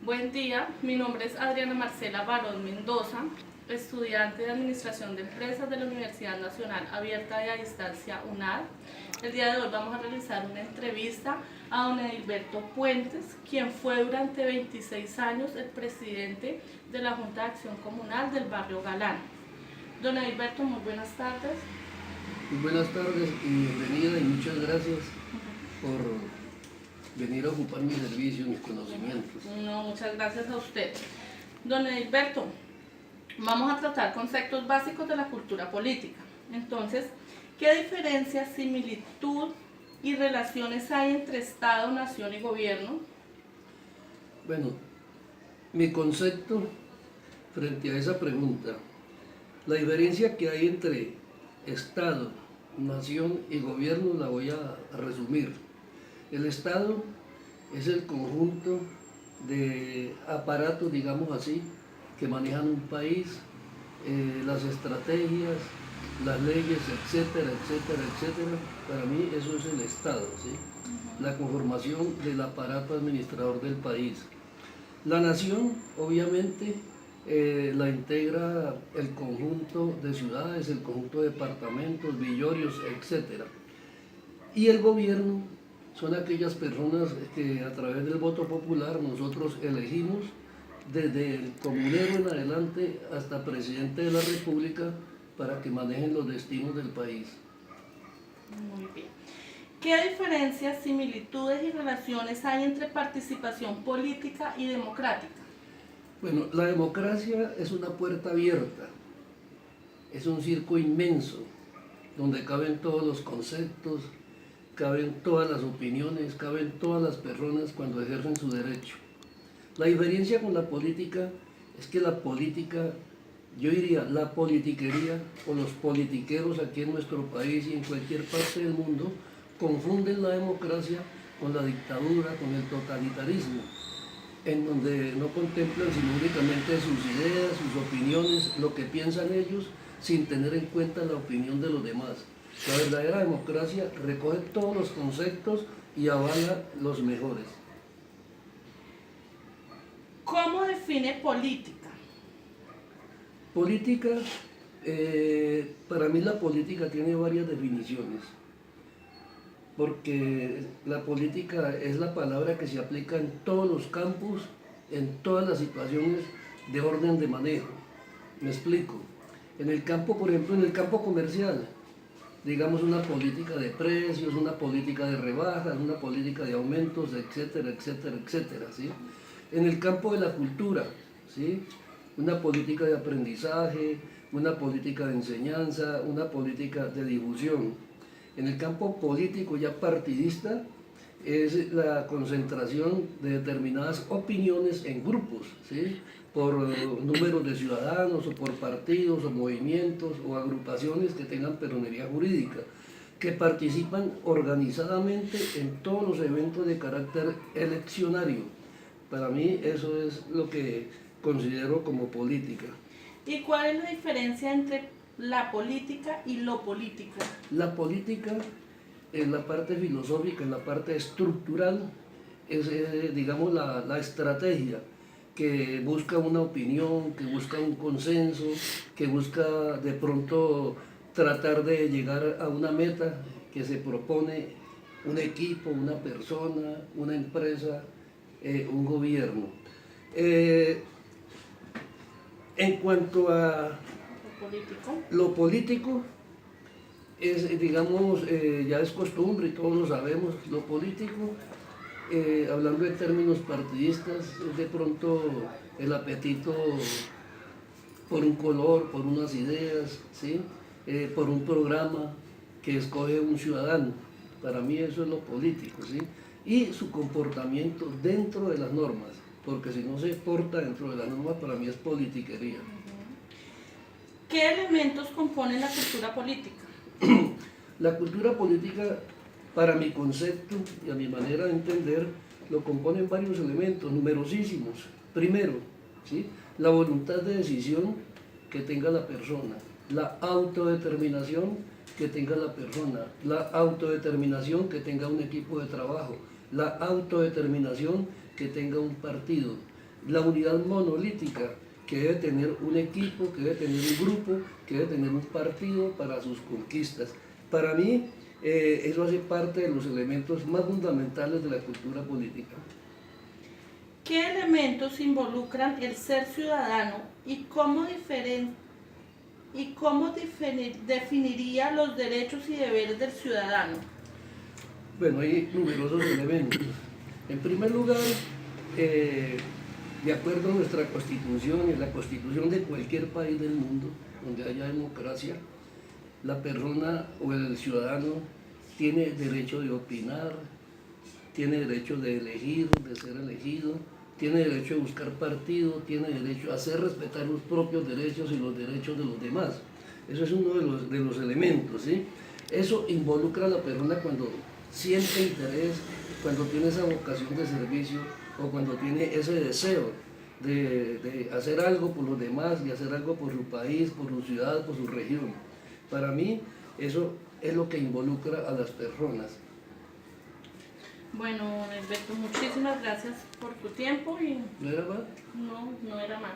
Buen día, mi nombre es Adriana Marcela Barón Mendoza, estudiante de Administración de Empresas de la Universidad Nacional Abierta y a Distancia UNAD. El día de hoy vamos a realizar una entrevista a don Edilberto Puentes, quien fue durante 26 años el presidente de la Junta de Acción Comunal del barrio Galán. Don Edilberto, muy buenas tardes. Muy buenas tardes y bienvenida y muchas gracias por venir a ocupar mi servicio, mis conocimientos. No, muchas gracias a usted. Don Edilberto, vamos a tratar conceptos básicos de la cultura política. Entonces, ¿qué diferencia, similitud y relaciones hay entre Estado, nación y gobierno? Bueno, mi concepto frente a esa pregunta, la diferencia que hay entre Estado, nación y gobierno la voy a resumir. El Estado es el conjunto de aparatos, digamos así, que manejan un país, las estrategias, las leyes, etcétera, etcétera, etcétera. Para mí eso es el Estado, ¿sí? La conformación del aparato administrador del país. La nación, obviamente, la integra el conjunto de ciudades, el conjunto de departamentos, villorios, etc. Y el gobierno son aquellas personas que a través del voto popular nosotros elegimos desde el comunero en adelante hasta presidente de la República para que manejen los destinos del país. Muy bien. ¿Qué diferencias, similitudes y relaciones hay entre participación política y democrática? Bueno, la democracia es una puerta abierta, es un circo inmenso, donde caben todos los conceptos, caben todas las opiniones, caben todas las personas cuando ejercen su derecho. La diferencia con la política es que la política, yo diría, la politiquería o los politiqueros aquí en nuestro país y en cualquier parte del mundo, confunden la democracia con la dictadura, con el totalitarismo, en donde no contemplan sino únicamente sus ideas, sus opiniones, lo que piensan ellos, sin tener en cuenta la opinión de los demás. La verdadera democracia recoge todos los conceptos y avala los mejores. ¿Cómo define política? Política, para mí la política tiene varias definiciones, porque la política es la palabra que se aplica en todos los campos, en todas las situaciones de orden de manejo. Me explico. En el campo, por ejemplo, en el campo comercial, digamos una política de precios, una política de rebajas, una política de aumentos, etcétera, etcétera, etcétera, ¿sí? En el campo de la cultura, ¿sí? Una política de aprendizaje, una política de enseñanza, una política de difusión. En el campo político ya partidista es la concentración de determinadas opiniones en grupos, ¿sí? Por números de ciudadanos o por partidos o movimientos o agrupaciones que tengan personería jurídica, que participan organizadamente en todos los eventos de carácter eleccionario. Para mí eso es lo que considero como política. ¿Y cuál es la diferencia entre la política y lo político? La política, en la parte filosófica, en la parte estructural, es, digamos, la estrategia que busca una opinión, que busca un consenso, que busca de pronto tratar de llegar a una meta que se propone un equipo, una persona, una empresa, un gobierno. En cuanto a lo político, es, digamos, ya es costumbre y todos lo sabemos, lo político, hablando en términos partidistas, es de pronto el apetito por un color, por unas ideas, ¿sí? Por un programa que escoge un ciudadano. Para mí eso es lo político, ¿sí? Y su comportamiento dentro de las normas, porque si no se porta dentro de las normas, para mí es politiquería. ¿Qué elementos componen la cultura política? La cultura política, para mi concepto y a mi manera de entender, lo componen varios elementos, numerosísimos. Primero, ¿sí? La voluntad de decisión que tenga la persona, la autodeterminación que tenga la persona, la autodeterminación que tenga un equipo de trabajo, la autodeterminación que tenga un partido, la unidad monolítica que debe tener un equipo, que debe tener un grupo, que debe tener un partido para sus conquistas. Para mí, eso hace parte de los elementos más fundamentales de la cultura política. ¿Qué elementos involucran el ser ciudadano y cómo definiría los derechos y deberes del ciudadano? Bueno, hay numerosos elementos. En primer lugar, de acuerdo a nuestra constitución y la constitución de cualquier país del mundo donde haya democracia, la persona o el ciudadano tiene derecho de opinar, tiene derecho de elegir, de ser elegido, tiene derecho a buscar partido, tiene derecho a hacer respetar los propios derechos y los derechos de los demás. Eso es uno de los elementos, ¿sí? Eso involucra a la persona cuando siente interés, cuando tiene esa vocación de servicio o cuando tiene ese deseo de hacer algo por los demás, de hacer algo por su país, por su ciudad, por su región. Para mí, eso es lo que involucra a las personas. Bueno, Alberto, muchísimas gracias por tu tiempo y ¿No era más? no era más.